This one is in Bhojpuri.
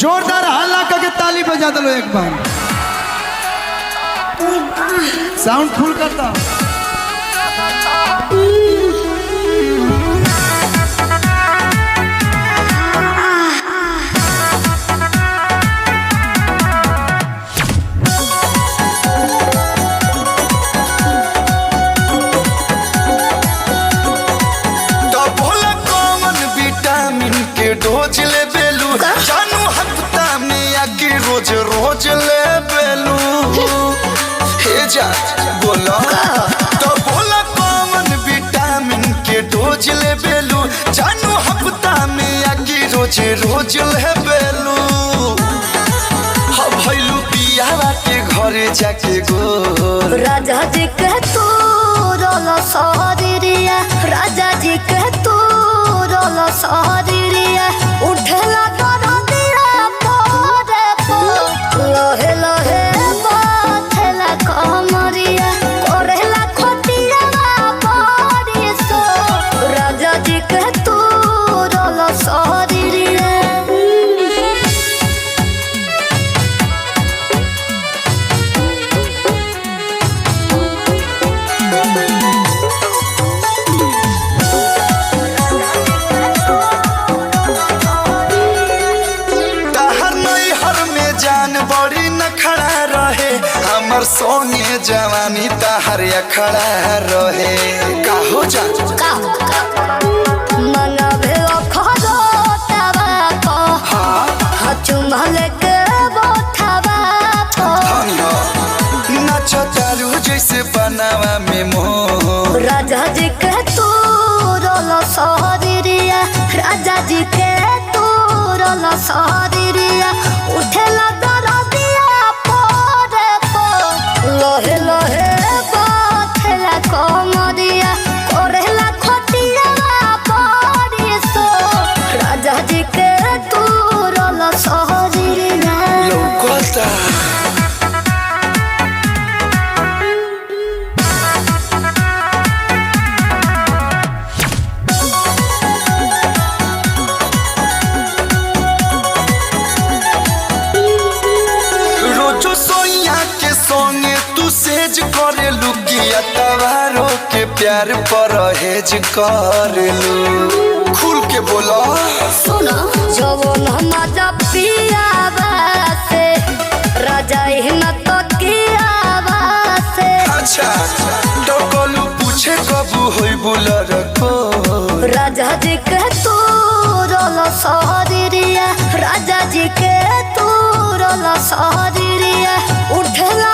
जोरदार हल्ला करके ताली बजा दो एक बार। साउंड फुल करता। डोज ले बेलू जानू हफ्ता में आके रोज रोज ले बेलू हे जा बोला तो बोला कौन विटामिन के डोज ले बेलू जानू हफ्ता में आके रोज रोज ले बेलू भैलू पियावा के घरे जाके गो राजा जी के तू रोलो सौरिया राजा जी के तू रोलो सौरिया उठला करो दिया पोरे पो लोहे लोहे बाथला कमरिया कोरेला खोटिया बाड़ी सो राजा जी के तू रोलो सौरिया बड़ी न खड़ा रहे हमर सोने जवानी तहर खड़ा रहे काहो जा मनवे खरो तवा को हां चुमल के बोथवा को नाच तारू जैसे बनावा में मोह राजा जी के तू रोलो सौरिया राजा जी के तू रोलो सौरिया उठला लोहे लोहे बाथला कमरिया कोरेला खोटिया बाड़ी सो राजा जी के तू रोलो सौरिया लौकता रोजो सोइया के सोने तू सेज करे लुकिया तवारो के प्यार पर हेज करेलू खुल के बोला सुनो जवन मजा पिया बासे राजा हिना तो किया बासे अच्छा तो कोलू पूछे कबू होई बुलर को राजा जी के तू रोलो सौरिया राजा जी के तू रोलो सौरिया उठला